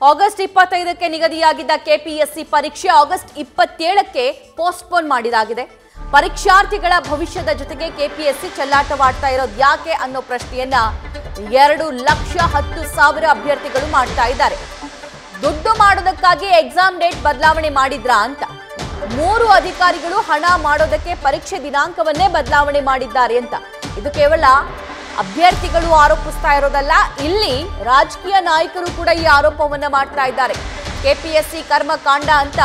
August 25ಕ್ಕೆ ನಿಗದಿಯಾಗಿದ್ದ KPSC ಪರೀಕ್ಷೆ August 27ಕ್ಕೆ postpone ಮಾಡಿದಾಗಿದೆ. ಪರೀಕ್ಷಾರ್ಥಿಗಳ ಭವಿಷ್ಯದ ಜೊತೆಗೆ ಕೆಪಿಎಸ್ಸಿ ಚೆಲ್ಲಾಟವಾಡ್ತಾ ಇರೋದು ಯಾಕೆ ಅನ್ನೋ ಪ್ರಶ್ನೆಯನ್ನ 2,10,000 ಅಭ್ಯರ್ಥಿಗಳು ಮಾಡ್ತಾ ಇದ್ದಾರೆ. ದುಡ್ಡು ಮಾಡೋದಕ್ಕಾಗಿ ಎಕ್ಸಾಮ್ ಡೇಟ್ ಬದಲಾವಣೆ ಮಾಡಿದ್ರಾ ಅಂತ 3 ಅಧಿಕಾರಿಗಳು ಹಣ ಮಾಡೋದಕ್ಕೆ ಪರೀಕ್ಷೆ ದಿನಾಂಕವನ್ನೇ ಬದಲಾವಣೆ ಮಾಡಿದ್ದಾರೆ ಅಂತ. ಇದು ಕೇವಲ ಅಭ್ಯರ್ಥಿಗಳು ಆರೋಪಿಸ್ತಾ ಇರೋದಲ್ಲ, ಇಲ್ಲಿ ರಾಜಕೀಯ ನಾಯಕರು ಕೂಡ ಈ ಆರೋಪವನ್ನ ಮಾಡ್ತಾ ಇದ್ದಾರೆ. ಕೆಪಿಎಸ್ಸಿ ಕರ್ಮಕಾಂಡ ಅಂತ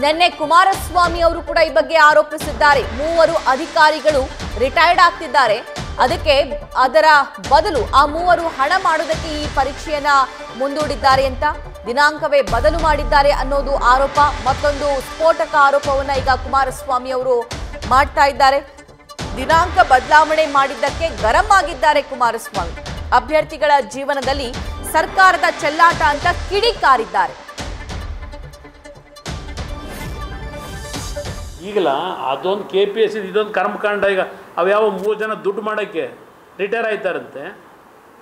ನಿನ್ನೆ ಕುಮಾರಸ್ವಾಮಿ ಅವರು ಕೂಡ ಈ ಬಗ್ಗೆ ಆರೋಪಿಸಿದ್ದಾರೆ. 3 ಅಧಿಕಾರಿಗಳು ರಿಟೈರ್ಡ್ ಆಗ್ತಿದ್ದಾರೆ, ಅದಕ್ಕೆ ಅದರ ಬದಲು ಆ 3 ಹಣ ಮಾಡೋದಕ್ಕೆ ಈ ಪರೀಕ್ಷೆಯನ್ನ ಮುಂದೂಡಿದ್ದಾರೆ ಅಂತ, ದಿನಾಂಕವೇ ಬದಲು ಮಾಡಿದ್ದಾರೆ ಅನ್ನೋದು ಆರೋಪ. ಮತ್ತೊಂದು ಸ್ಫೋಟಕ ಆರೋಪವನ್ನ ಈಗ ಕುಮಾರಸ್ವಾಮಿ ಅವರು ಮಾಡ್ತಾ ಇದ್ದಾರೆ. ದಿನಾಂಕ ಬದಲಾವಣೆ ಮಾಡಿದ್ದಕ್ಕೆ ಗರಂ ಆಗಿದ್ದಾರೆ ಕುಮಾರಸ್ವಾಮಿ. ಅಭ್ಯರ್ಥಿಗಳ ಜೀವನದಲ್ಲಿ ಸರ್ಕಾರದ ಚೆಲ್ಲಾಟ ಅಂತ ಕಿಡಿಕಾರಿದ್ದಾರೆ. ಈಗಲ ಅದೊಂದು KPSC ಇದೊಂದು ಕರ್ಮಕಾಂಡ. ಈಗ ಅವ್ಯಾವ 3 ಜನ ದುಡ್ಡು ಮಾಡೋಕ್ಕೆ ರಿಟೈರ್ ಆಯ್ತಾರಂತೆ.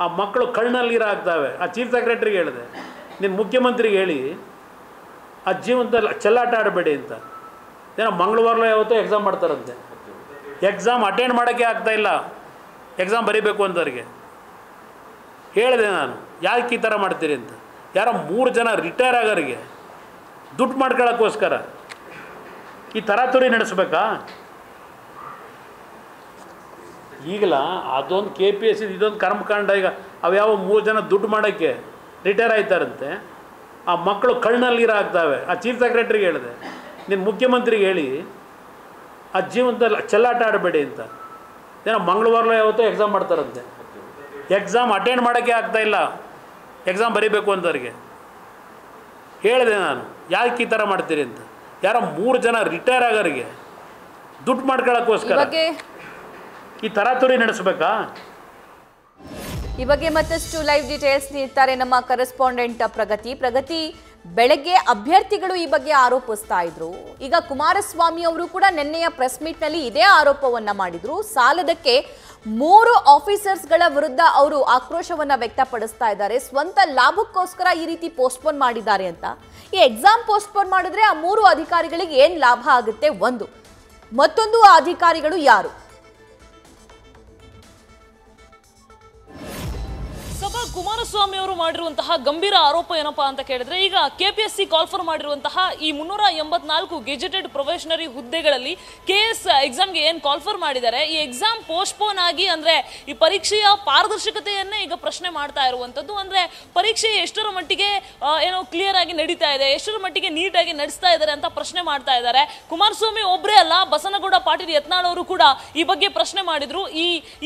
ಆ ಮಕ್ಕಳು ಕಣ್ಣಲ್ಲಿ ನೀರು ಹಾಕ್ತಾವೆ. ಆ ಚೀಫ್ ಸೆಕ್ರೆಟ್ರಿಗೆ ಹೇಳಿದೆ, ನಿನ್ನ ಮುಖ್ಯಮಂತ್ರಿಗೆ ಹೇಳಿ ಆ ಜೀವನದಲ್ಲಿ ಚೆಲ್ಲಾಟ ಆಡಬೇಡಿ ಅಂತ. ಏನೋ ಮಂಗಳವಾರ ಯಾವತ್ತೋ ಎಕ್ಸಾಮ್ ಮಾಡ್ತಾರಂತೆ. ಎಕ್ಸಾಮ್ ಅಟೆಂಡ್ ಮಾಡೋಕ್ಕೆ ಆಗ್ತಾಯಿಲ್ಲ, ಎಕ್ಸಾಮ್ ಬರೀಬೇಕು ಅಂತವ್ರಿಗೆ ಹೇಳಿದೆ ನಾನು, ಯಾಕೆ ಈ ಥರ ಮಾಡ್ತೀರಿ ಅಂತ. ಯಾರೋ 3 ಜನ ರಿಟೈರ್ ಆಗೋರಿಗೆ ದುಡ್ಡು ಮಾಡ್ಕೊಳ್ಳೋಕ್ಕೋಸ್ಕರ ಈ ತರಾತುರಿ ನಡೆಸ್ಬೇಕಾ? ಈಗಲ ಅದೊಂದು KPSC ಇದೊಂದು ಕರ್ಮಕಾಂಡ. ಈಗ ಅವ್ಯಾವ 3 ಜನ ದುಡ್ಡು ಮಾಡೋಕ್ಕೆ ರಿಟೈರ್ ಆಯ್ತಾರಂತೆ. ಆ ಮಕ್ಕಳು ಕಣ್ಣಲ್ಲಿ ನೀರು ಹಾಕ್ತಾವೆ. ಆ ಚೀಫ್ ಸೆಕ್ರೆಟ್ರಿಗೆ ಹೇಳಿದೆ, ನಿನ್ನ ಮುಖ್ಯಮಂತ್ರಿಗೆ ಹೇಳಿ ಆ ಜೀವನದಲ್ಲಿ ಚೆಲ್ಲಾಟ ಆಡಬೇಡಿ ಅಂತ. ಏನೋ ಮಂಗಳವಾರ ಯಾವತ್ತೋ ಎಕ್ಸಾಮ್ ಮಾಡ್ತಾರಂತೆ. ಎಕ್ಸಾಮ್ ಅಟೆಂಡ್ ಮಾಡೋಕ್ಕೆ ಆಗ್ತಾಯಿಲ್ಲ, ಎಕ್ಸಾಮ್ ಬರೀಬೇಕು ಅಂತವ್ರಿಗೆ ಹೇಳಿದೆ ನಾನು, ಯಾಕೆ ಈ ಥರ ಮಾಡ್ತೀರಿ ಅಂತ. ಯಾರೋ 3 ಜನ ರಿಟೈರ್ ಆಗೋರಿಗೆ ದುಡ್ಡು ಮಾಡ್ಕೊಳ್ಳೋಕ್ಕೋಸ್ಕರ ಈ ತರಾತುರಿ ನಡೆಸ್ಬೇಕಾ? ಈ ಬಗ್ಗೆ ಮತ್ತಷ್ಟು ಲೈವ್ ಡೀಟೇಲ್ಸ್ ನೀಡ್ತಾರೆ ನಮ್ಮ ಕರೆಸ್ಪಾಂಡೆಂಟ್ ಪ್ರಗತಿ. ಬೆಳಗ್ಗೆ ಅಭ್ಯರ್ಥಿಗಳು ಈ ಬಗ್ಗೆ ಆರೋಪಿಸ್ತಾ ಇದ್ರು. ಈಗ ಕುಮಾರಸ್ವಾಮಿ ಅವರು ಕೂಡ ನಿನ್ನೆಯ ಪ್ರೆಸ್ ಮೀಟ್ ನಲ್ಲಿ ಇದೇ ಆರೋಪವನ್ನ ಮಾಡಿದ್ರು. ಸಾಲದಕ್ಕೆ 3 ಆಫೀಸರ್ಸ್ಗಳ ವಿರುದ್ಧ ಅವರು ಆಕ್ರೋಶವನ್ನ ವ್ಯಕ್ತಪಡಿಸ್ತಾ ಇದ್ದಾರೆ. ಸ್ವಂತ ಲಾಭಕ್ಕೋಸ್ಕರ ಈ ರೀತಿ ಪೋಸ್ಟ್ಪೋನ್ ಮಾಡಿದ್ದಾರೆ ಅಂತ. ಈ ಎಕ್ಸಾಮ್ ಪೋಸ್ಟ್ಪೋನ್ ಮಾಡಿದ್ರೆ ಆ 3 ಅಧಿಕಾರಿಗಳಿಗೆ ಏನ್ ಲಾಭ ಆಗುತ್ತೆ? ಒಂದು, ಮತ್ತೊಂದು ಆ ಅಧಿಕಾರಿಗಳು ಯಾರು? ಕುಮಾರಸ್ವಾಮಿ ಅವರು ಮಾಡಿರುವಂತಹ ಗಂಭೀರ ಆರೋಪ ಏನಪ್ಪಾ ಅಂತ ಕೇಳಿದ್ರೆ, ಈಗ ಕೆಪಿಎಸ್ಸಿ ಕಾಲ್ಫರ್ ಮಾಡಿರುವಂತಹ ಈ 384 ಗೆಜೆಟೆಡ್ ಪ್ರೊಫೆಷನರಿ ಹುದ್ದೆಗಳಲ್ಲಿ KS ಎಕ್ಸಾಮ್ಗೆ ಏನ್ ಕಾಲ್ಫರ್ ಮಾಡಿದ್ದಾರೆ, ಈ ಎಕ್ಸಾಮ್ ಪೋಸ್ಟ್ಪೋನ್ ಆಗಿ ಅಂದ್ರೆ ಈ ಪರೀಕ್ಷೆಯ ಪಾರದರ್ಶಕತೆಯನ್ನೇ ಈಗ ಪ್ರಶ್ನೆ ಮಾಡ್ತಾ ಇರುವಂತದ್ದು. ಅಂದ್ರೆ ಪರೀಕ್ಷೆ ಎಷ್ಟರ ಮಟ್ಟಿಗೆ ಏನೋ ಕ್ಲಿಯರ್ ಆಗಿ ನಡೀತಾ ಇದೆ, ಎಷ್ಟರ ಮಟ್ಟಿಗೆ ನೀಟಾಗಿ ನಡೆಸ್ತಾ ಇದ್ದಾರೆ ಅಂತ ಪ್ರಶ್ನೆ ಮಾಡ್ತಾ ಇದ್ದಾರೆ. ಕುಮಾರಸ್ವಾಮಿ ಒಬ್ಬರೇ ಅಲ್ಲ, ಬಸನಗೌಡ ಪಾಟೀಲ್ ಯತ್ನಾಳ್ ಅವರು ಕೂಡ ಈ ಬಗ್ಗೆ ಪ್ರಶ್ನೆ ಮಾಡಿದ್ರು.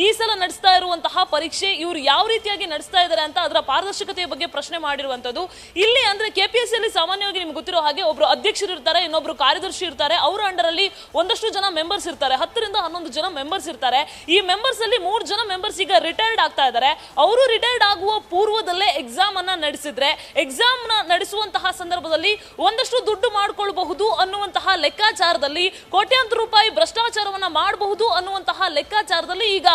ಈ ಸಲ ನಡೆಸ್ತಾ ಇರುವಂತಹ ಪರೀಕ್ಷೆ ಇವರು ಯಾವ ರೀತಿಯಾಗಿ ನಡೆಸ್ತಾ ಇದ್ದಾರೆ ಅಂತ ಅದರ ಪಾರದರ್ಶಕತೆಯ ಬಗ್ಗೆ ಪ್ರಶ್ನೆ ಮಾಡಿರುವಂತದ್ದು. ಇಲ್ಲಿ ಅಂದ್ರೆ ಕೆಪಿಎಸ್ಸಿ ಅಲ್ಲಿ ಸಾಮಾನ್ಯವಾಗಿ ನಿಮ್ಗೆ ಗೊತ್ತಿರೋ ಹಾಗೆ ಒಬ್ರು ಅಧ್ಯಕ್ಷರು ಇರ್ತಾರೆ, ಇನ್ನೊಬ್ರು ಕಾರ್ಯದರ್ಶಿ ಇರ್ತಾರೆ. ಅವರ ಅಂಡರ್ ಅಲ್ಲಿ ಒಂದಷ್ಟು ಜನ ಮೆಂಬರ್ಸ್ ಇರ್ತಾರೆ, 10 ರಿಂದ 11 ಜನ ಮೆಂಬರ್ಸ್ ಇರ್ತಾರೆ. ಈ ಮೆಂಬರ್ಸ್ ಅಲ್ಲಿ 3 ಜನ ಮೆಂಬರ್ಸ್ ಈಗ ರಿಟೈರ್ಡ್ ಆಗ್ತಾ ಇದ್ದಾರೆ. ಅವರು ರಿಟೈರ್ಡ್ ಆಗುವ ಪೂರ್ವದಲ್ಲೇ ಎಕ್ಸಾಮ್ ಅನ್ನ ನಡೆಸಿದ್ರೆ, ಎಕ್ಸಾಮ್ ನ ನಡೆಸುವಂತಹ ಸಂದರ್ಭದಲ್ಲಿ ಒಂದಷ್ಟು ದುಡ್ಡು ಮಾಡ್ಕೊಳ್ಬಹುದು ಅನ್ನುವಂತಹ ಲೆಕ್ಕಾಚಾರದಲ್ಲಿ, ಕೋಟ್ಯಾಂತರ ರೂಪಾಯಿ ಭ್ರಷ್ಟಾಚಾರವನ್ನ ಮಾಡಬಹುದು ಅನ್ನುವಂತಹ ಲೆಕ್ಕಾಚಾರದಲ್ಲಿ ಈಗ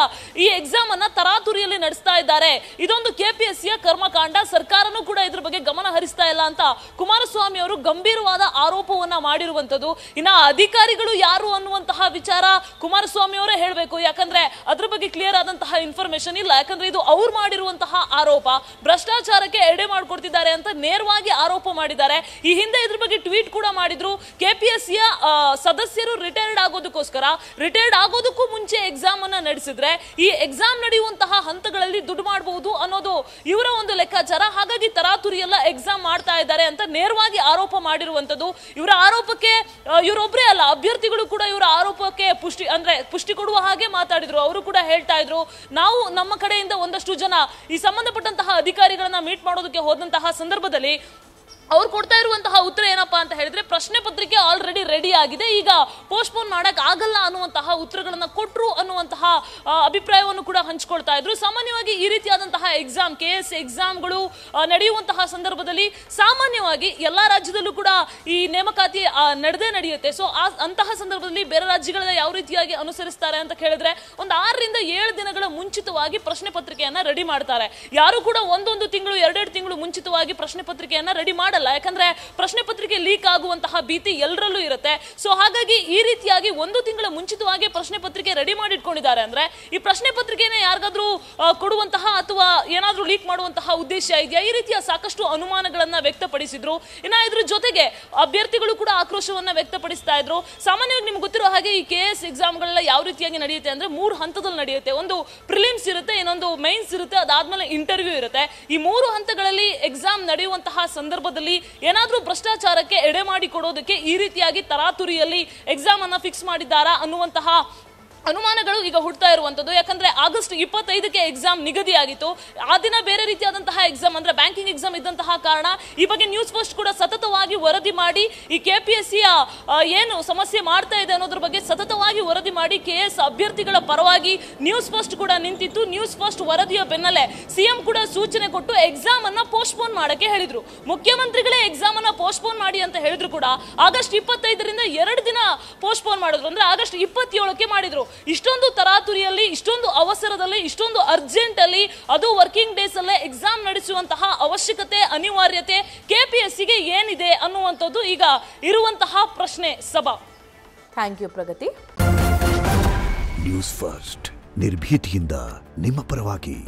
ಈ ಎಕ್ಸಾಮ್ ಅನ್ನ ತರಾತುರಿಯಲ್ಲಿ ನಡೆಸ್ತಾ ಇದ್ದಾರೆ. ಇದೊಂದು ಕೆಪಿಎಸ್ಸಿಯ ಕರ್ಮಕಾಂಡ. ಸರ್ಕಾರನೂ ಕೂಡ ಇದ್ರ ಬಗ್ಗೆ ಗಮನ ಹರಿಸ್ತಾ ಇಲ್ಲ ಅಂತ ಕುಮಾರಸ್ವಾಮಿ ಅವರು ಗಂಭೀರವಾದ ಆರೋಪವನ್ನ ಮಾಡಿರುವಂತದ್ದು. ಇನ್ನ ಅಧಿಕಾರಿಗಳು ಯಾರು ಅನ್ನುವಂತಹ ವಿಚಾರ ಕುಮಾರಸ್ವಾಮಿ ಅವರೇ ಹೇಳಬೇಕು, ಯಾಕಂದ್ರೆ ಅದ್ರ ಬಗ್ಗೆ ಕ್ಲಿಯರ್ ಆದಂತಹ ಇನ್ಫಾರ್ಮೇಶನ್ ಇಲ್ಲ. ಯಾಕಂದ್ರೆ ಇದು ಅವ್ರು ಮಾಡಿರುವಂತಹ ಆರೋಪ, ಭ್ರಷ್ಟಾಚಾರಕ್ಕೆ ಎಡೆ ಮಾಡ್ಕೊಡ್ತಿದ್ದಾರೆ ಅಂತ ನೇರವಾಗಿ ಆರೋಪ ಮಾಡಿದ್ದಾರೆ. ಈ ಹಿಂದೆ ಇದ್ರ ಬಗ್ಗೆ ಟ್ವೀಟ್ ಕೂಡ ಮಾಡಿದ್ರು. ಕೆಪಿಎಸ್ಸಿಯ ಸದಸ್ಯರು ರಿಟೈರ್ಡ್ ಆಗೋದಕ್ಕೋಸ್ಕರ, ರಿಟೈರ್ಡ್ ಆಗೋದಕ್ಕೂ ಮುಂಚೆ ಎಕ್ಸಾಮ್ ಅನ್ನ ನಡೆಸಿದ್ರೆ ಈ ಎಕ್ಸಾಮ್ ನಡೆಯುವಂತಹ ಹಂತಗಳಲ್ಲಿ ದುಡ್ಡು ಮಾಡಬಹುದು ಅನ್ನೋದು ಇವರ ಒಂದು ಲೆಕ್ಕಾಚಾರ. ಹಾಗಾಗಿ ತರಾತುರಿಯೆಲ್ಲ ಎಕ್ಸಾಮ್ ಮಾಡ್ತಾ ಇದ್ದಾರೆ ಅಂತ ನೇರವಾಗಿ ಆರೋಪ ಮಾಡಿರುವಂತದ್ದು. ಇವರ ಆರೋಪಕ್ಕೆ ಇವರೊಬ್ಬರೇ ಅಲ್ಲ, ಅಭ್ಯರ್ಥಿಗಳು ಕೂಡ ಇವರ ಆರೋಪಕ್ಕೆ ಪುಷ್ಟಿ ಕೊಡುವ ಹಾಗೆ ಮಾತಾಡಿದ್ರು. ಅವರು ಕೂಡ ಹೇಳ್ತಾ ಇದ್ರು, ನಾವು ನಮ್ಮ ಕಡೆಯಿಂದ ಒಂದಷ್ಟು ಜನ ಈ ಸಂಬಂಧಪಟ್ಟಂತಹ ಅಧಿಕಾರಿಗಳನ್ನ ಮೀಟ್ ಮಾಡೋದಕ್ಕೆ ಹೋದಂತಹ ಸಂದರ್ಭದಲ್ಲಿ ಅವ್ರು ಕೊಡ್ತಾ ಇರುವಂತಹ ಉತ್ತರ ಏನಪ್ಪಾ ಅಂತ ಹೇಳಿದ್ರೆ ಪ್ರಶ್ನೆ ಪತ್ರಿಕೆ ಆಲ್ರೆಡಿ ರೆಡಿ ಆಗಿದೆ, ಈಗ ಪೋಸ್ಟ್ಪೋನ್ ಮಾಡಕ್ ಆಗಲ್ಲ ಅನ್ನುವಂತಹ ಉತ್ತರಗಳನ್ನ ಕೊಟ್ರು ಅನ್ನುವಂತಹ ಅಭಿಪ್ರಾಯವನ್ನು ಕೂಡ ಹಂಚ್ಕೊಳ್ತಾ ಇದ್ರು. ಸಾಮಾನ್ಯವಾಗಿ ಈ ರೀತಿಯಾದಂತಹ ಎಕ್ಸಾಮ್ KS ಎಕ್ಸಾಮ್ಗಳು ನಡೆಯುವಂತಹ ಸಂದರ್ಭದಲ್ಲಿ ಸಾಮಾನ್ಯವಾಗಿ ಎಲ್ಲಾ ರಾಜ್ಯದಲ್ಲೂ ಕೂಡ ಈ ನೇಮಕಾತಿ ನಡೆಯುತ್ತೆ. ಸೊ ಅಂತಹ ಸಂದರ್ಭದಲ್ಲಿ ಬೇರೆ ರಾಜ್ಯಗಳ ಯಾವ ರೀತಿಯಾಗಿ ಅನುಸರಿಸ್ತಾರೆ ಅಂತ ಕೇಳಿದ್ರೆ ಒಂದು 6 ರಿಂದ 7 ದಿನಗಳ ಮುಂಚಿತವಾಗಿ ಪ್ರಶ್ನೆ ಪತ್ರಿಕೆಯನ್ನ ರೆಡಿ ಮಾಡ್ತಾರೆ. ಯಾರು ಕೂಡ ಒಂದೊಂದು ತಿಂಗಳು 2 ತಿಂಗಳು ಮುಂಚಿತವಾಗಿ ಪ್ರಶ್ನೆ ಪತ್ರಿಕೆಯನ್ನ ರೆಡಿ ಮಾಡಲ್ಲ, ಯಾಕಂದ್ರೆ ಪ್ರಶ್ನೆ ಪತ್ರಿಕೆ ಲೀಕ್ ಆಗುವಂತಹ ಭೀತಿ ಎಲ್ಲರಲ್ಲೂ ಇರುತ್ತೆ. ಸೊ ಹಾಗಾಗಿ ಈ ರೀತಿಯಾಗಿ 1 ತಿಂಗಳ ಮುಂಚಿತವಾಗಿ ಪ್ರಶ್ನೆ ಪತ್ರಿಕೆ ರೆಡಿ ಮಾಡಿಟ್ಕೊಂಡಿದ್ದಾರೆ ಅಂದ್ರೆ ಈ ಪ್ರಶ್ನೆ ಪತ್ರಿಕೆನ ಯಾರಿಗಾದ್ರೂ ಕೊಡುವಂತಹ ಅಥವಾ ಏನಾದ್ರೂ ಲೀಕ್ ಮಾಡುವಂತಹ ಉದ್ದೇಶ ಇದೆಯಾ, ಈ ರೀತಿಯ ಸಾಕಷ್ಟು ಅನುಮಾನಗಳನ್ನ ವ್ಯಕ್ತಪಡಿಸಿದ್ರು. ಇನ್ನ ಇದ್ರ ಜೊತೆಗೆ ಅಭ್ಯರ್ಥಿಗಳು ಕೂಡ ಆಕ್ರೋಶವನ್ನ ವ್ಯಕ್ತಪಡಿಸ್ತಾ ಇದ್ರು. ಸಾಮಾನ್ಯವಾಗಿ ನಿಮ್ಗೆ ಗೊತ್ತಿರೋ ಹಾಗೆ ಈ KS ಎಕ್ಸಾಮ್ಗಳೆಲ್ಲ ಯಾವ ರೀತಿಯಾಗಿ ನಡೆಯುತ್ತೆ ಅಂದ್ರೆ 3 ಹಂತದಲ್ಲಿ ನಡೆಯುತ್ತೆ. ಒಂದು ಪ್ರಿಲಿಮ್ಸ್ ಇರುತ್ತೆ, ಇನ್ನೊಂದು ಮೈನ್ಸ್ ಇರುತ್ತೆ, ಅದಾದ್ಮೇಲೆ ಇಂಟರ್ವ್ಯೂ ಇರುತ್ತೆ. ಈ 3 ಹಂತಗಳಲ್ಲಿ ಎಕ್ಸಾಮ್ ನಡೆಯುವಂತಹ ಸಂದರ್ಭದಲ್ಲಿ ಏನಾದ್ರೂ ಭ್ರಷ್ಟಾಚಾರಕ್ಕೆ ಎಡೆ ಮಾಡಿ ಕೊಡೋದಕ್ಕೆ ಈ ರೀತಿಯಾಗಿ ತರಾತುರಿಯಲ್ಲಿ ಎಕ್ಸಾಮ್ ಅನ್ನ ಫಿಕ್ಸ್ ಮಾಡಿದ್ದಾರಾ ಅನ್ನುವಂತಹ ಅನುಮಾನಗಳು ಈಗ ಹುಡ್ತಾ ಇರುವಂತದ್ದು. ಯಾಕಂದ್ರೆ ಆಗಸ್ಟ್ 25ಕ್ಕೆ ಎಕ್ಸಾಮ್ ನಿಗದಿಯಾಗಿತ್ತು. ಆ ದಿನ ಬೇರೆ ರೀತಿಯಾದಂತಹ ಎಕ್ಸಾಮ್ ಅಂದ್ರೆ ಬ್ಯಾಂಕಿಂಗ್ ಎಕ್ಸಾಮ್ ಇದ್ದಂತಹ ಕಾರಣ ಈ ಬಗ್ಗೆ ನ್ಯೂಸ್ ಫಸ್ಟ್ ಕೂಡ ಸತತವಾಗಿ ವರದಿ ಮಾಡಿ ಈ KPSC ಏನು ಸಮಸ್ಯೆ ಮಾಡ್ತಾ ಇದೆ ಅನ್ನೋದ್ರ ಬಗ್ಗೆ ಸತತವಾಗಿ ವರದಿ ಮಾಡಿ KS ಅಭ್ಯರ್ಥಿಗಳ ಪರವಾಗಿ ನ್ಯೂಸ್ ಫಸ್ಟ್ ಕೂಡ ನಿಂತಿತ್ತು. ನ್ಯೂಸ್ ಫಸ್ಟ್ ವರದಿಯ ಬೆನ್ನಲ್ಲೇ CM ಕೂಡ ಸೂಚನೆ ಕೊಟ್ಟು ಎಕ್ಸಾಮ್ ಅನ್ನ ಪೋಸ್ಟ್ಪೋನ್ ಮಾಡಕ್ಕೆ ಹೇಳಿದ್ರು. ಮುಖ್ಯಮಂತ್ರಿಗಳೇ ಎಕ್ಸಾಮ್ ಅನ್ನ ಪೋಸ್ಟ್ಪೋನ್ ಮಾಡಿ ಅಂತ ಹೇಳಿದ್ರು ಕೂಡ ಆಗಸ್ಟ್ 25ರಿಂದ 2 ದಿನ ಪೋಸ್ಟ್ಪೋನ್ ಮಾಡಿದ್ರು, ಅಂದ್ರೆ ಆಗಸ್ಟ್ 27ಕ್ಕೆ ಮಾಡಿದ್ರು. ಇಷ್ಟೊಂದು ತರಾತುರಿಯಲ್ಲಿ, ಇಷ್ಟೊಂದು ಅವಸರದಲ್ಲಿ, ಇಷ್ಟೊಂದು ಅರ್ಜೆಂಟ್ ಅಲ್ಲಿ, ಅದು ವರ್ಕಿಂಗ್ ಡೇಸ್ ಅಲ್ಲೇ ಎಕ್ಸಾಮ್ ನಡೆಸುವಂತಹ ಅವಶ್ಯಕತೆ, ಅನಿವಾರ್ಯತೆ KPSCಗೆ ಏನಿದೆ ಅನ್ನುವಂಥದ್ದು ಈಗ ಇರುವಂತಹ ಪ್ರಶ್ನೆ. Sabha, thank you Pragati. News first ನಿರ್ಭೀತಿಯಿಂದ ನಿಮ್ಮ ಪರವಾಗಿ.